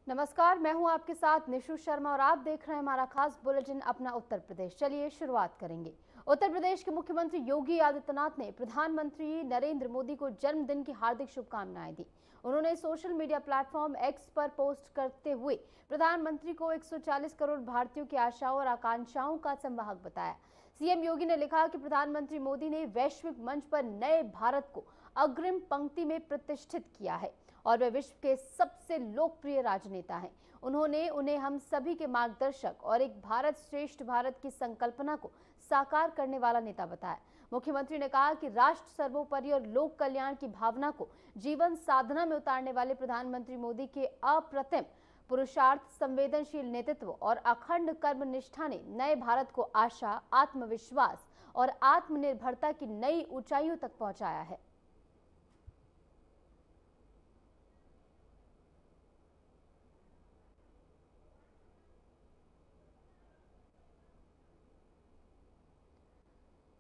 नमस्कार, मैं हूं आपके साथ निशु शर्मा और आप देख रहे हैं हमारा खास बुलेटिन अपना उत्तर प्रदेश। चलिए शुरुआत करेंगे। उत्तर प्रदेश के मुख्यमंत्री योगी आदित्यनाथ ने प्रधानमंत्री नरेंद्र मोदी को जन्मदिन की हार्दिक शुभकामनाएं दी। उन्होंने सोशल मीडिया प्लेटफॉर्म एक्स पर पोस्ट करते हुए प्रधानमंत्री को 140 करोड़ भारतीयों की आशाओं और आकांक्षाओं का संवाहक बताया। सीएम योगी ने लिखा कि प्रधानमंत्री मोदी ने वैश्विक मंच पर नए भारत को अग्रिम पंक्ति में प्रतिष्ठित किया है और वे विश्व के सबसे लोकप्रिय राजनेता हैं। उन्होंने उन्हें हम सभी के मार्गदर्शक और एक भारत श्रेष्ठ भारत की संकल्पना को साकार करने वाला नेता बताया। मुख्यमंत्री ने कहा कि राष्ट्र सर्वोपरि और लोक कल्याण की भावना को जीवन साधना में उतारने वाले प्रधानमंत्री मोदी के अप्रतिम पुरुषार्थ, संवेदनशील नेतृत्व और अखंड कर्मनिष्ठा ने नए भारत को आशा, आत्मविश्वास और आत्मनिर्भरता की नई ऊंचाइयों तक पहुंचाया है।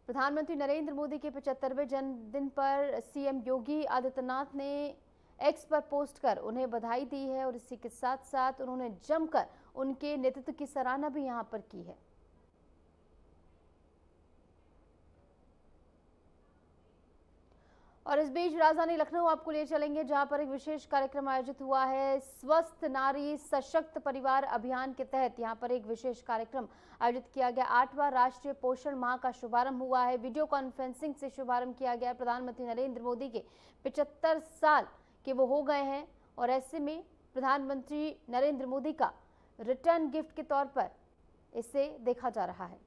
प्रधानमंत्री नरेंद्र मोदी के 75वें जन्मदिन पर सीएम योगी आदित्यनाथ ने एक्स पर पोस्ट कर उन्हें बधाई दी है और इसी के साथ साथ उन्होंने जमकर उनके नेतृत्व की सराहना भी यहां पर की है। और इस बीच राजधानी लखनऊ आपको ले चलेंगे, जहां पर एक विशेष कार्यक्रम आयोजित हुआ है। स्वस्थ नारी सशक्त परिवार अभियान के तहत यहां पर एक विशेष कार्यक्रम आयोजित किया गया। 8वां राष्ट्रीय पोषण माह का शुभारंभ हुआ है। वीडियो कॉन्फ्रेंसिंग से शुभारंभ किया गया। प्रधानमंत्री नरेंद्र मोदी के 75 साल के वो हो गए हैं और ऐसे में प्रधानमंत्री नरेंद्र मोदी का रिटर्न गिफ्ट के तौर पर इसे देखा जा रहा है।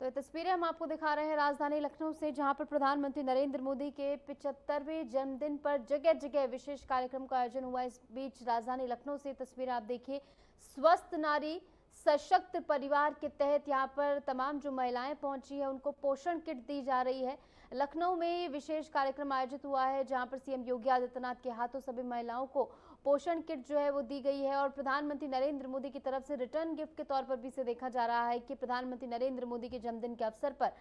तो ये तस्वीरें हम आपको दिखा रहे हैं राजधानी लखनऊ से, जहां पर प्रधानमंत्री नरेंद्र मोदी के 75वें जन्मदिन पर जगह जगह विशेष कार्यक्रम का आयोजन हुआ। इस बीच राजधानी लखनऊ से तस्वीरें आप देखिए। स्वस्थ नारी सशक्त परिवार के तहत यहां पर तमाम जो महिलाएं पहुंची है उनको पोषण किट दी जा रही है। लखनऊ में विशेष कार्यक्रम आयोजित हुआ है, जहां पर सीएम योगी आदित्यनाथ के हाथों सभी महिलाओं को पोषण किट जो है वो दी गई है और प्रधानमंत्री नरेंद्र मोदी की तरफ से रिटर्न गिफ्ट के तौर पर भी इसे देखा जा रहा है कि प्रधानमंत्री नरेंद्र मोदी के जन्मदिन के अवसर पर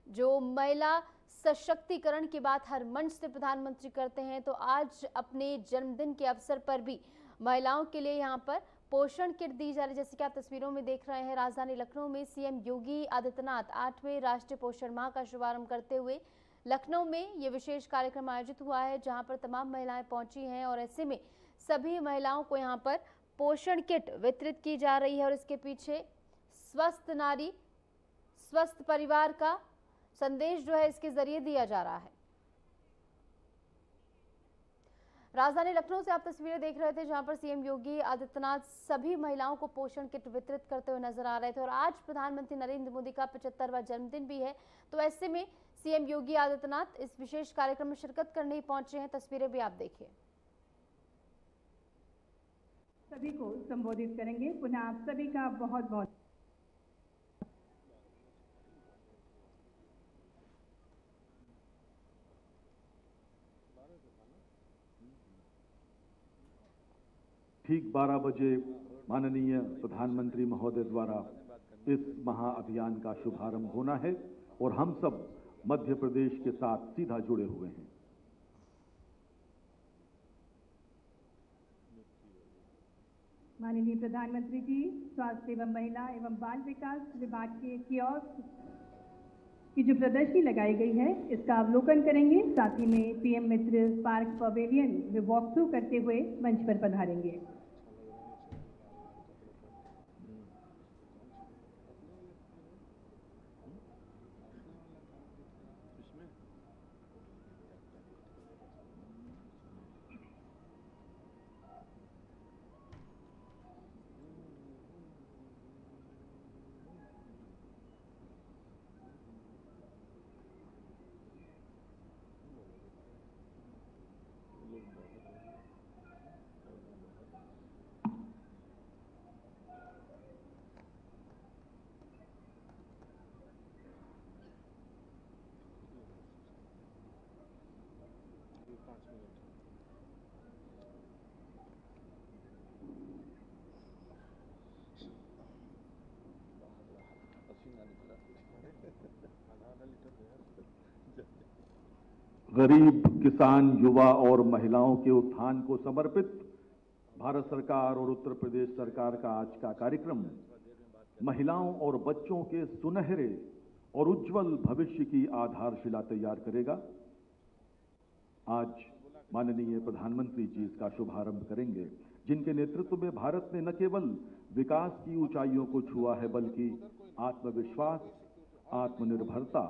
जो महिला सशक्तिकरण की बात हर मंच से प्रधानमंत्री करते हैं, तो आज अपने जन्मदिन के अवसर पर भी महिलाओं के लिए यहाँ पर पोषण किट दी जा रही है। जैसे कि आप तस्वीरों में देख रहे हैं, राजधानी लखनऊ में सीएम योगी आदित्यनाथ 8वें राष्ट्रीय पोषण माह का शुभारंभ करते हुए लखनऊ में ये विशेष कार्यक्रम आयोजित हुआ है, जहां पर तमाम महिलाएं पहुंची हैं और ऐसे में सभी महिलाओं को यहां पर पोषण किट वितरित की जा रही है और इसके पीछे स्वस्थ नारी स्वस्थ परिवार का संदेश जो है इसके जरिए दिया जा रहा है। राजधानी लखनऊ से आप तस्वीरें देख रहे थे, जहां पर सीएम योगी आदित्यनाथ सभी महिलाओं को पोषण किट वितरित करते हुए नजर आ रहे थे और आज प्रधानमंत्री नरेंद्र मोदी का 75वां जन्मदिन भी है, तो ऐसे में सीएम योगी आदित्यनाथ इस विशेष कार्यक्रम में शिरकत करने ही पहुंचे हैं। तस्वीरें भी आप देखिए। सभी को संबोधित करेंगे। पुनः आप सभी का बहुत बहुत ठीक 12 बजे माननीय प्रधानमंत्री महोदय द्वारा इस महाअभियान का शुभारंभ होना है और हम सब मध्य प्रदेश के साथ सीधा जुड़े हुए हैं। माननीय प्रधानमंत्री जी स्वास्थ्य एवं महिला एवं बाल विकास विभाग के कियोस्क की जो प्रदर्शनी लगाई गई है इसका अवलोकन करेंगे। साथ ही में पीएम मित्र पार्क पवेलियन में वॉक थ्रू करते हुए मंच पर पधारेंगे। गरीब, किसान, युवा और महिलाओं के उत्थान को समर्पित भारत सरकार और उत्तर प्रदेश सरकार का आज का कार्यक्रम महिलाओं और बच्चों के सुनहरे और उज्जवल भविष्य की आधारशिला तैयार करेगा। आज माननीय प्रधानमंत्री जी इसका शुभारंभ करेंगे, जिनके नेतृत्व में भारत ने न केवल विकास की ऊंचाइयों को छुआ है, बल्कि आत्मविश्वास, आत्मनिर्भरता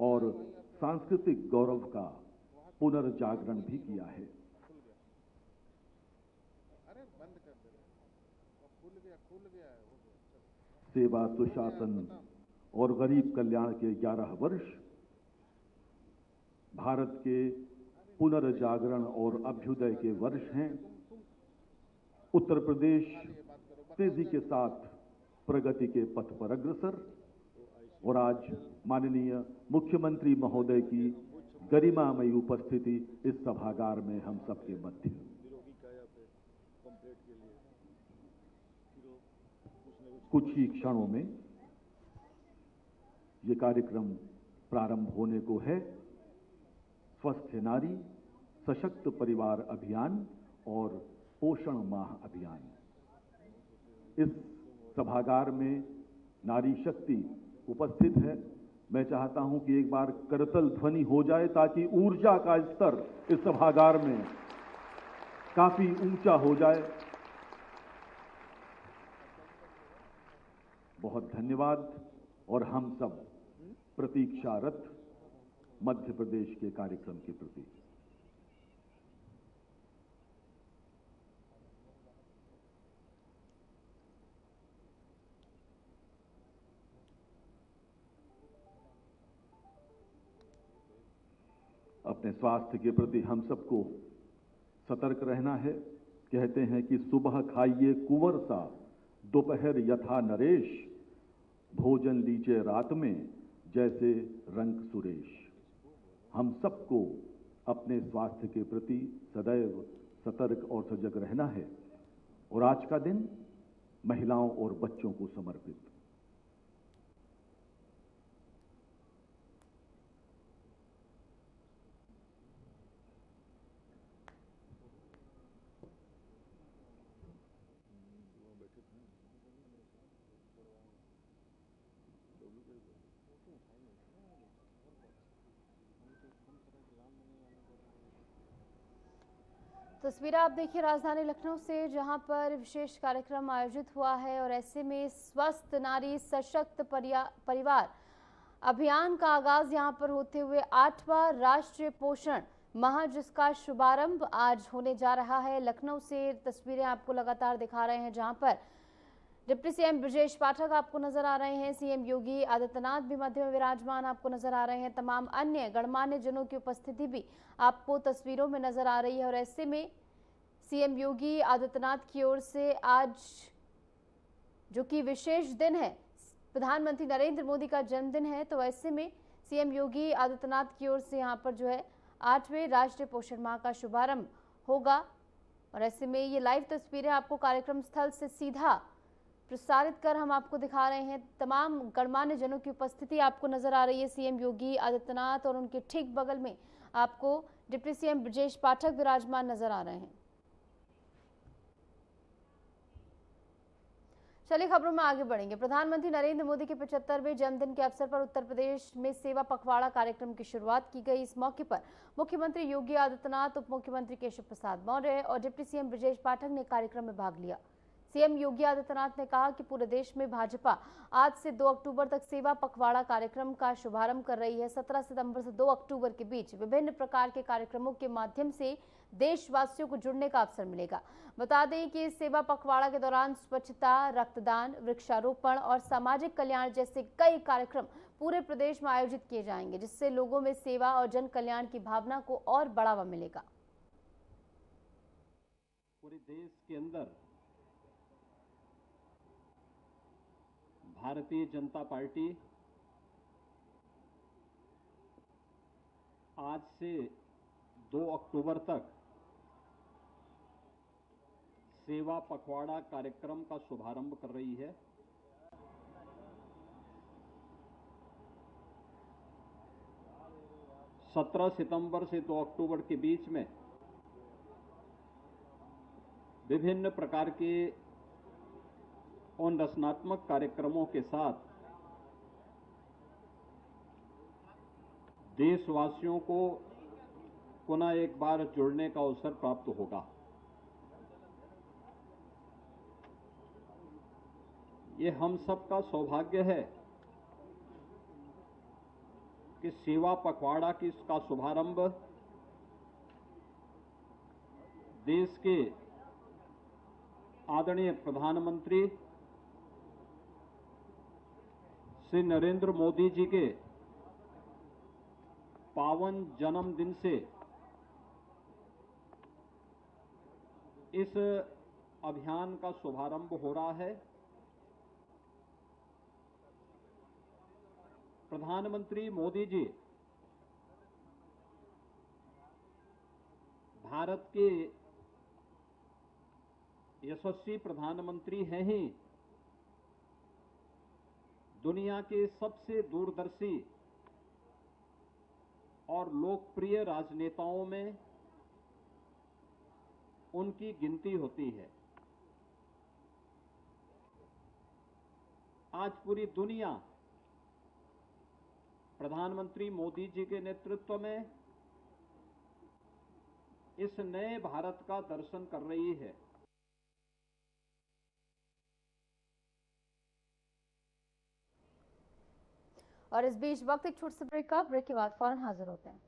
और सांस्कृतिक गौरव का पुनर्जागरण भी किया है। सेवा, सुशासन और गरीब कल्याण के 11 वर्ष भारत के पुनर्जागरण और अभ्युदय के वर्ष हैं। उत्तर प्रदेश तेजी के साथ प्रगति के पथ पर अग्रसर, और आज माननीय मुख्यमंत्री महोदय की गरिमामयी उपस्थिति इस सभागार में हम सबके मध्य। कुछ ही क्षणों में ये कार्यक्रम प्रारंभ होने को है। स्वस्थ नारी सशक्त परिवार अभियान और पोषण माह अभियान। इस सभागार में नारी शक्ति उपस्थित है। मैं चाहता हूं कि एक बार करतल ध्वनि हो जाए, ताकि ऊर्जा का स्तर इस सभागार में काफी ऊंचा हो जाए। बहुत धन्यवाद। और हम सब प्रतीक्षारत मध्य प्रदेश के कार्यक्रम के प्रति। अपने स्वास्थ्य के प्रति हम सबको सतर्क रहना है। कहते हैं कि सुबह खाइए कुंवर सा, दोपहर यथा नरेश, भोजन लीजिए रात में जैसे रंग सुरेश। हम सबको अपने स्वास्थ्य के प्रति सदैव सतर्क और सजग रहना है। और आज का दिन महिलाओं और बच्चों को समर्पित। तस्वीरें आप देखिए राजधानी लखनऊ से, जहां पर विशेष कार्यक्रम आयोजित हुआ है और ऐसे में स्वस्थ नारी सशक्त परिवार अभियान का आगाज यहां पर होते हुए 8वां राष्ट्रीय पोषण माह, जिसका शुभारंभ आज होने जा रहा है। लखनऊ से तस्वीरें आपको लगातार दिखा रहे हैं, जहां पर डिप्टी सीएम ब्रजेश पाठक आपको नजर आ रहे हैं, सीएम योगी आदित्यनाथ भी मध्य में विराजमान आपको नजर आ रहे हैं, तमाम अन्य गणमान्य जनों की उपस्थिति भी आपको तस्वीरों में नजर आ रही है। और ऐसे में सीएम योगी आदित्यनाथ की ओर से आज जो कि विशेष दिन है, प्रधानमंत्री नरेंद्र मोदी का जन्मदिन है, तो ऐसे में सीएम योगी आदित्यनाथ की ओर से यहाँ पर जो है 8वें राष्ट्रीय पोषण माह का शुभारंभ होगा। और ऐसे में ये लाइव तस्वीरें आपको कार्यक्रम स्थल से सीधा प्रसारित कर हम आपको दिखा रहे हैं। तमाम गणमान्य जनों की उपस्थिति आपको नजर आ रही है। सीएम योगी आदित्यनाथ और उनके ठीक बगल में आपको डिप्टी सीएम ब्रजेश पाठक विराजमान नजर आ रहे हैं। चलिए खबरों में आगे बढ़ेंगे। प्रधानमंत्री नरेंद्र मोदी के 75वें जन्मदिन के अवसर पर उत्तर प्रदेश में सेवा पखवाड़ा कार्यक्रम की शुरुआत की गई। इस मौके पर मुख्यमंत्री योगी आदित्यनाथ, उप मुख्यमंत्री केशव प्रसाद मौर्य और डिप्टी सीएम ब्रजेश पाठक ने कार्यक्रम में भाग लिया। सीएम योगी आदित्यनाथ ने कहा कि पूरे देश में भाजपा आज से 2 अक्टूबर तक सेवा पखवाड़ा कार्यक्रम का शुभारंभ कर रही है। 17 सितंबर से 2 अक्टूबर के बीच विभिन्न प्रकार के कार्यक्रमों के माध्यम से देशवासियों को जुड़ने का अवसर मिलेगा। बता दें कि इस सेवा पखवाड़ा के दौरान स्वच्छता, रक्तदान, वृक्षारोपण और सामाजिक कल्याण जैसे कई कार्यक्रम पूरे प्रदेश में आयोजित किए जाएंगे, जिससे लोगों में सेवा और जन कल्याण की भावना को और बढ़ावा मिलेगा। पूरे देश के अंदर भारतीय जनता पार्टी आज से 2 अक्टूबर तक सेवा पखवाड़ा कार्यक्रम का शुभारंभ कर रही है। 17 सितंबर से 2 अक्टूबर के बीच में विभिन्न प्रकार के उन रचनात्मक कार्यक्रमों के साथ देशवासियों को पुनः एक बार जुड़ने का अवसर प्राप्त होगा। ये हम सबका सौभाग्य है कि सेवा पखवाड़ा की इसका शुभारंभ देश के आदरणीय प्रधानमंत्री श्री नरेंद्र मोदी जी के पावन जन्मदिन से इस अभियान का शुभारंभ हो रहा है। प्रधानमंत्री मोदी जी भारत के यशस्वी प्रधानमंत्री हैं ही दुनिया के सबसे दूरदर्शी और लोकप्रिय राजनेताओं में उनकी गिनती होती है। आज पूरी दुनिया प्रधानमंत्री मोदी जी के नेतृत्व में इस नए भारत का दर्शन कर रही है। और इस बीच वक्त एक छोटे से ब्रेक का, ब्रेक के बाद फौरन हाजिर होते हैं।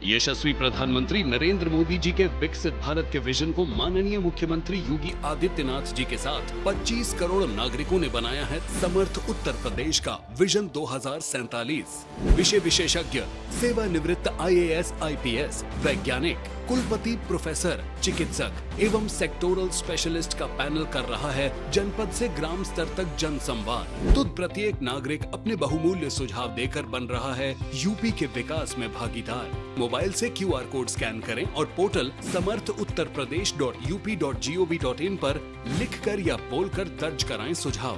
यशस्वी प्रधानमंत्री नरेंद्र मोदी जी के विकसित भारत के विजन को माननीय मुख्यमंत्री योगी आदित्यनाथ जी के साथ 25 करोड़ नागरिकों ने बनाया है समर्थ उत्तर प्रदेश का विजन 2047। विषय विशेषज्ञ, सेवानिवृत्त IAS IPS वैज्ञानिक, कुलपति, प्रोफेसर, चिकित्सक एवं सेक्टोरल स्पेशलिस्ट का पैनल कर रहा है जनपद से ग्राम स्तर तक जन संवाद। तो प्रत्येक नागरिक अपने बहुमूल्य सुझाव देकर बन रहा है यूपी के विकास में भागीदार। मोबाइल से QR कोड स्कैन करें और पोर्टल samarthuttarpradesh.up.gov.in पर लिखकर या बोलकर दर्ज कराएं सुझाव।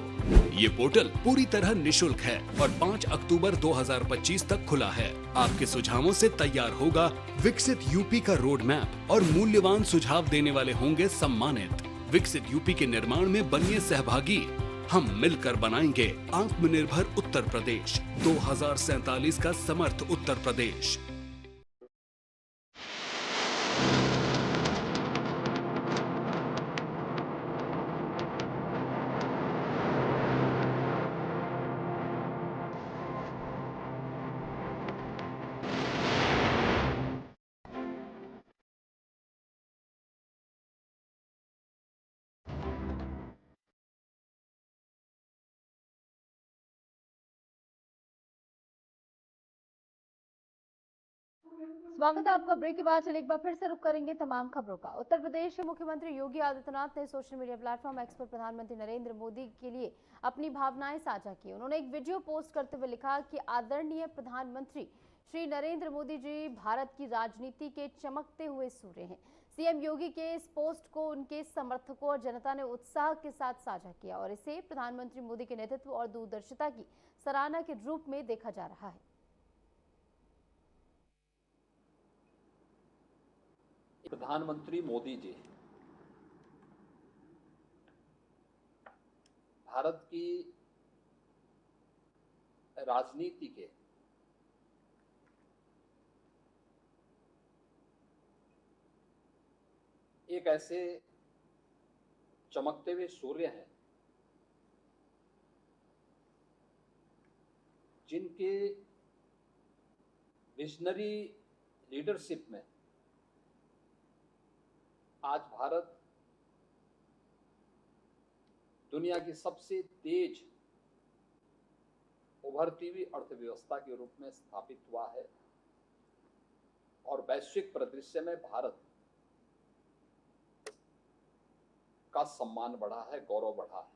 ये पोर्टल पूरी तरह निशुल्क है और 5 अक्टूबर 2025 तक खुला है। आपके सुझावों से तैयार होगा विकसित यूपी का रोड मैप और मूल्यवान सुझाव देने वाले होंगे सम्मानित। विकसित यूपी के निर्माण में बनिए सहभागी। हम मिलकर बनाएंगे आत्मनिर्भर उत्तर प्रदेश 2047 का समर्थ उत्तर प्रदेश। स्वागत है आपका। ब्रेक के बाद चलिए एक बार फिर से रुक करेंगे तमाम खबरों का। उत्तर प्रदेश के मुख्यमंत्री योगी आदित्यनाथ ने सोशल मीडिया प्लेटफॉर्म एक्स पर प्रधानमंत्री नरेंद्र मोदी के लिए अपनी भावनाएं साझा की। उन्होंने एक वीडियो पोस्ट करते हुए लिखा कि आदरणीय प्रधानमंत्री श्री नरेंद्र मोदी जी भारत की राजनीति के चमकते हुए सूर्य हैं। सीएम योगी के इस पोस्ट को उनके समर्थकों और जनता ने उत्साह के साथ साझा किया और इसे प्रधानमंत्री मोदी के नेतृत्व और दूरदर्शिता की सराहना के रूप में देखा जा रहा है। प्रधानमंत्री मोदी जी भारत की राजनीति के एक ऐसे चमकते हुए सूर्य हैं जिनके विजनरी लीडरशिप में आज भारत दुनिया की सबसे तेज उभरती हुई अर्थव्यवस्था के रूप में स्थापित हुआ है और वैश्विक परिदृश्य में भारत का सम्मान बढ़ा है, गौरव बढ़ा है।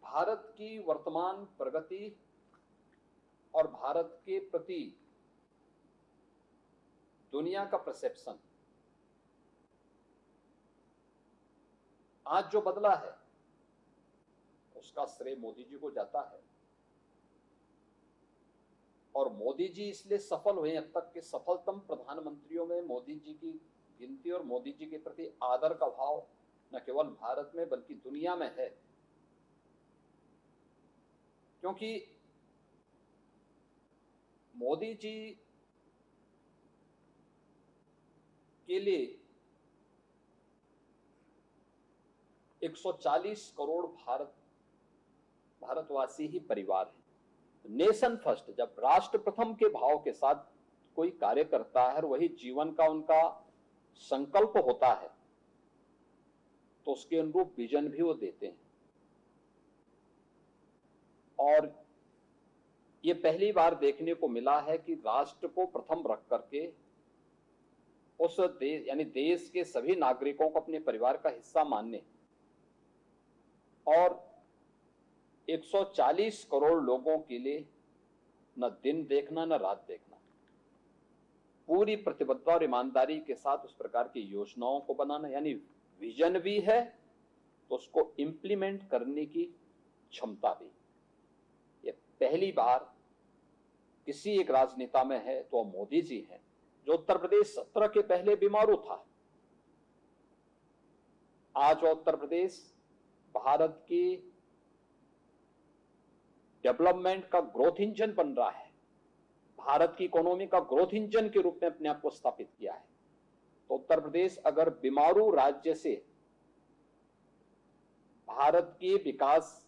भारत की वर्तमान प्रगति और भारत के प्रति दुनिया का परसेप्शन आज जो बदला है उसका श्रेय मोदी जी को जाता है। और मोदी जी इसलिए सफल हुए, अब तक के सफलतम प्रधानमंत्रियों में मोदी जी की गिनती और मोदी जी के प्रति आदर का भाव न केवल भारत में बल्कि दुनिया में है। क्योंकि मोदी जी के लिए 140 करोड़ भारतवासी ही परिवार है। नेशन फर्स्ट, जब राष्ट्र प्रथम के भाव के साथ कोई कार्य करता है और वही जीवन का उनका संकल्प होता है तो उसके अनुरूप विजन भी वो देते हैं। और ये पहली बार देखने को मिला है कि राष्ट्र को प्रथम रख करके उस देश यानी देश के सभी नागरिकों को अपने परिवार का हिस्सा मानने और 140 करोड़ लोगों के लिए न दिन देखना न रात देखना, पूरी प्रतिबद्धता और ईमानदारी के साथ उस प्रकार की योजनाओं को बनाना, यानी विजन भी है तो उसको इंप्लीमेंट करने की क्षमता भी। ये पहली बार किसी एक राजनेता में है तो मोदी जी हैं, जो उत्तर प्रदेश 17 के पहले बीमारू था। आज उत्तर प्रदेश भारत की डेवलपमेंट का ग्रोथ इंजन बन रहा है, भारत की इकोनॉमी का ग्रोथ इंजन के रूप में अपने आप को स्थापित किया है। तो उत्तर प्रदेश अगर बीमारू राज्य से भारत के विकास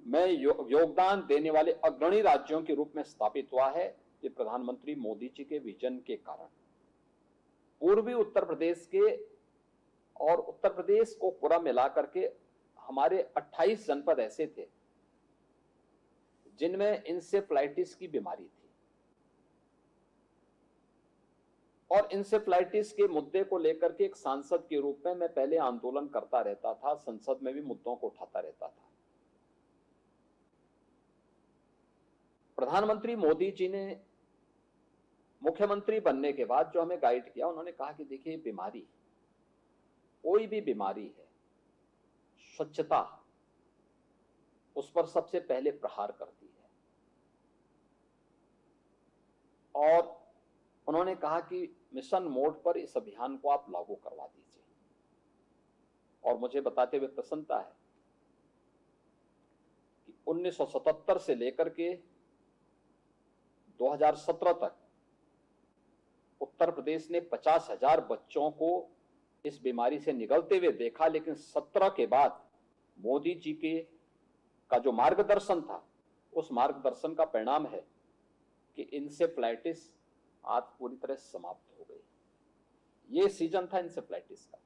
में योगदान देने वाले अग्रणी राज्यों के रूप में स्थापित हुआ है, ये प्रधानमंत्री मोदी जी के विजन के कारण। पूर्वी उत्तर प्रदेश के और उत्तर प्रदेश को पूरा मिला करके हमारे 28 जनपद ऐसे थे जिनमें इंसेफ्लाइटिस की बीमारी थी। और इंसेफ्लाइटिस के मुद्दे को लेकर के एक सांसद के रूप में मैं पहले आंदोलन करता रहता था, संसद में भी मुद्दों को उठाता रहता था। प्रधानमंत्री मोदी जी ने मुख्यमंत्री बनने के बाद जो हमें गाइड किया, उन्होंने कहा कि देखिए बीमारी, कोई भी बीमारी है, स्वच्छता उस पर सबसे पहले प्रहार करती है। और उन्होंने कहा कि मिशन मोड पर इस अभियान को आप लागू करवा दीजिए। और मुझे बताते हुए प्रसन्नता है कि 1977 से लेकर के 2017 तक उत्तर प्रदेश ने 50,000 बच्चों को इस बीमारी से निगलते हुए देखा। लेकिन 17 के बाद मोदी जी का जो मार्गदर्शन था, उस मार्गदर्शन का परिणाम है कि इंसेफ्लाइटिस आज पूरी तरह समाप्त हो गई। ये सीजन था इंसेफ्लाइटिस का,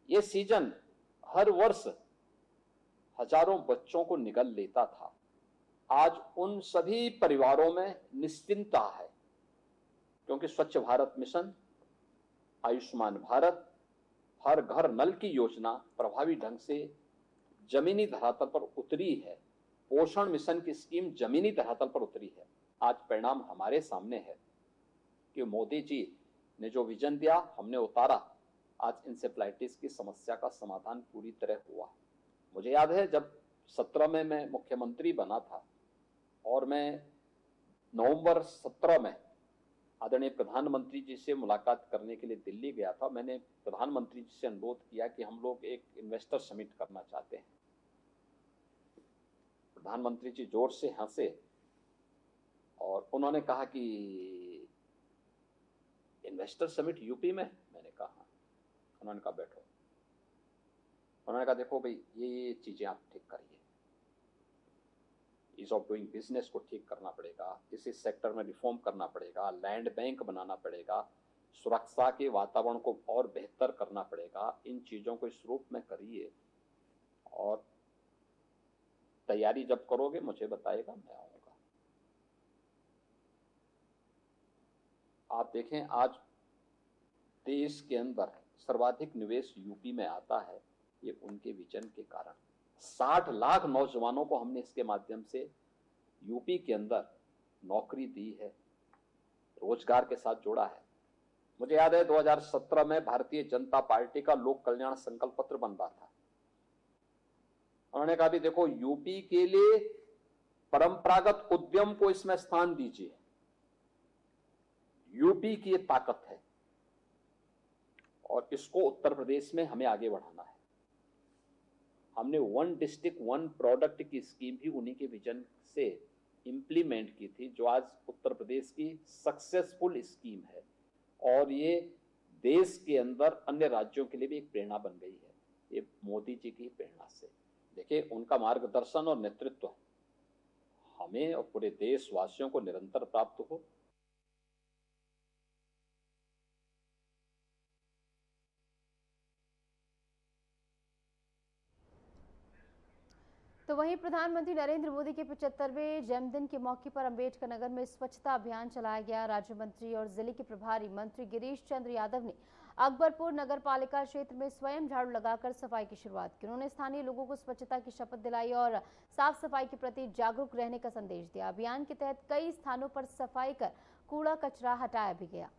ये सीजन हर वर्ष हजारों बच्चों को निगल लेता था। आज उन सभी परिवारों में निश्चिंतता है, क्योंकि स्वच्छ भारत मिशन, आयुष्मान भारत, हर घर नल की योजना प्रभावी ढंग से जमीनी धरातल पर उतरी है। पोषण मिशन की स्कीम जमीनी धरातल पर उतरी है। आज परिणाम हमारे सामने है कि मोदी जी ने जो विजन दिया, हमने उतारा। आज इंसेफ्लाइटिस की समस्या का समाधान पूरी तरह हुआ। मुझे याद है जब 17 में मैं मुख्यमंत्री बना था और मैं नवंबर 17 में आदरणीय प्रधानमंत्री जी से मुलाकात करने के लिए दिल्ली गया था। मैंने प्रधानमंत्री जी से अनुरोध किया कि हम लोग एक इन्वेस्टर समिट करना चाहते हैं। प्रधानमंत्री जी जोर से हंसे और उन्होंने कहा कि इन्वेस्टर समिट यूपी में? मैंने कहा। उन्होंने कहा बैठो। उन्होंने कहा देखो भाई, ये चीजें आप ठीक करिए, ईज ऑफ डूइंग बिजनेस को ठीक करना पड़ेगा, इसी सेक्टर में रिफॉर्म करना पड़ेगा, लैंड बैंक बनाना पड़ेगा, सुरक्षा के वातावरण को और बेहतर करना पड़ेगा। इन चीजों को इस रूप में करिए और तैयारी जब करोगे मुझे बताएगा, मैं आऊंगा। आप देखें, आज देश के अंदर सर्वाधिक निवेश यूपी में आता है, ये उनके विजन के कारण। 60 लाख नौजवानों को हमने इसके माध्यम से यूपी के अंदर नौकरी दी है, रोजगार के साथ जोड़ा है। मुझे याद है 2017 में भारतीय जनता पार्टी का लोक कल्याण संकल्प पत्र बन रहा था। उन्होंने कहा भी देखो, यूपी के लिए परंपरागत उद्यम को इसमें स्थान दीजिए, यूपी की ये ताकत है और इसको उत्तर प्रदेश में हमें आगे बढ़ाना है। हमने 1 डिस्ट्रिक्ट 1 प्रोडक्ट की स्कीम भी उन्हीं के विजन से इंप्लीमेंट की थी, जो आज उत्तर प्रदेश की सक्सेसफुल स्कीम है और ये देश के अंदर अन्य राज्यों के लिए भी एक प्रेरणा बन गई है, ये मोदी जी की प्रेरणा से। देखिए, उनका मार्गदर्शन और नेतृत्व हमें और पूरे देशवासियों को निरंतर प्राप्त हो। तो वहीं प्रधानमंत्री नरेंद्र मोदी के 75वें जन्मदिन के मौके पर अंबेडकर नगर में स्वच्छता अभियान चलाया गया। राज्य मंत्री और जिले के प्रभारी मंत्री गिरीश चंद्र यादव ने अकबरपुर नगर पालिका क्षेत्र में स्वयं झाड़ू लगाकर सफाई की शुरुआत की। उन्होंने स्थानीय लोगों को स्वच्छता की शपथ दिलाई और साफ सफाई के प्रति जागरूक रहने का संदेश दिया। अभियान के तहत कई स्थानों पर सफाई कर कूड़ा कचरा हटाया भी गया।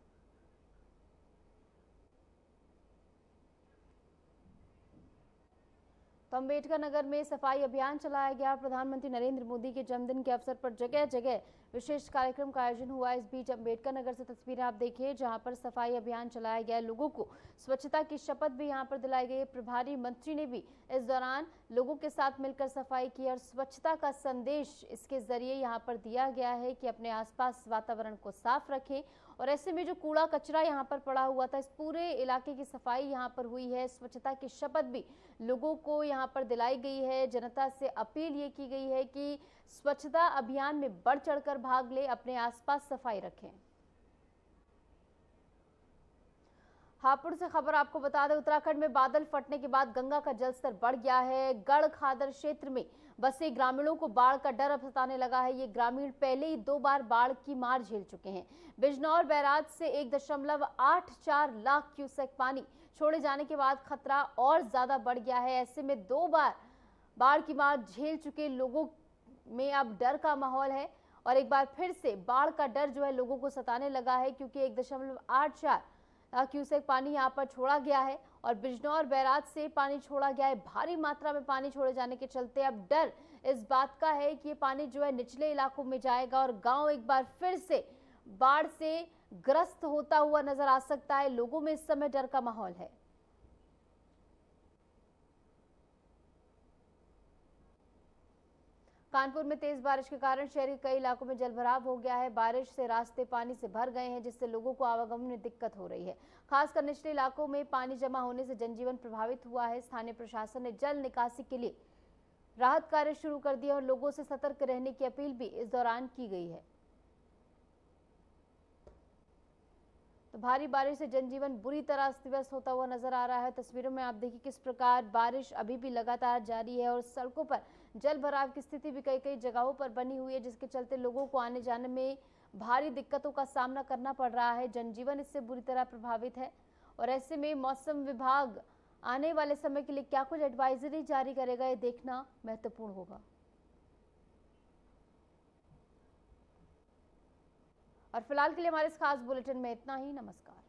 तो अम्बेडकर नगर में सफाई अभियान चलाया गया। प्रधानमंत्री नरेंद्र मोदी के जन्मदिन के अवसर पर जगह जगह विशेष कार्यक्रम का आयोजन हुआ। इस बीच अम्बेडकर नगर से तस्वीरें आप देखिए, जहां पर सफाई अभियान चलाया गया। लोगों को स्वच्छता की शपथ भी यहां पर दिलाई गई। प्रभारी मंत्री ने भी इस दौरान लोगों के साथ मिलकर सफाई की और स्वच्छता का संदेश इसके जरिए यहाँ पर दिया गया है कि अपने आसपास वातावरण को साफ रखें। और ऐसे में जो कूड़ा कचरा यहाँ पर पड़ा हुआ था, इस पूरे इलाके की सफाई यहाँ पर हुई है। स्वच्छता की शपथ भी लोगों को यहाँ पर दिलाई गई है। जनता से अपील ये की गई है कि स्वच्छता अभियान में बढ़ चढ़कर भाग ले, अपने आसपास सफाई रखें। हापुड़ से खबर आपको बता दें, उत्तराखंड में बादल फटने के बाद गंगा का जलस्तर बढ़ गया है। गढ़ खादर क्षेत्र में बसे ग्रामीणों को बाढ़ का डर अब सताने लगा है। ये ग्रामीण पहले ही 2 बार बाढ़ की मार झेल चुके हैं। बिजनौर बैराज से 1.84 लाख क्यूसेक पानी छोड़े जाने के बाद खतरा और ज्यादा बढ़ गया है। ऐसे में 2 बार बाढ़ की मार झेल चुके लोगों में अब डर का माहौल है और एक बार फिर से बाढ़ का डर जो है लोगों को सताने लगा है, क्योंकि 1.84 क्यूसेक पानी यहाँ पर छोड़ा गया है और बिजनौर बैराज से पानी छोड़ा गया है। भारी मात्रा में पानी छोड़े जाने के चलते अब डर इस बात का है कि ये पानी जो है निचले इलाकों में जाएगा और गांव एक बार फिर से बाढ़ से ग्रस्त होता हुआ नजर आ सकता है। लोगों में इस समय डर का माहौल है। कानपुर में तेज बारिश के कारण शहर के कई इलाकों में जलभराव हो गया है। बारिश से रास्ते पानी से भर गए हैं, जिससे लोगों को आवागमन में दिक्कत हो रही है। खासकर निचले इलाकों में पानी जमा होने से जनजीवन प्रभावित हुआ है। स्थानीय प्रशासन ने जल निकासी के लिए राहत कार्य शुरू कर दिया और लोगों से सतर्क रहने की अपील भी इस दौरान की गई है। तो भारी बारिश से जनजीवन बुरी तरह अस्त व्यस्त होता हुआ नजर आ रहा है। तस्वीरों में आप देखिए किस प्रकार बारिश अभी भी लगातार जारी है और सड़कों पर जल भराव की स्थिति भी कई जगहों पर बनी हुई है, जिसके चलते लोगों को आने जाने में भारी दिक्कतों का सामना करना पड़ रहा है। जनजीवन इससे बुरी तरह प्रभावित है और ऐसे में मौसम विभाग आने वाले समय के लिए क्या कुछ एडवाइजरी जारी करेगा, ये देखना महत्वपूर्ण होगा। और फिलहाल के लिए हमारे इस खास बुलेटिन में इतना ही। नमस्कार।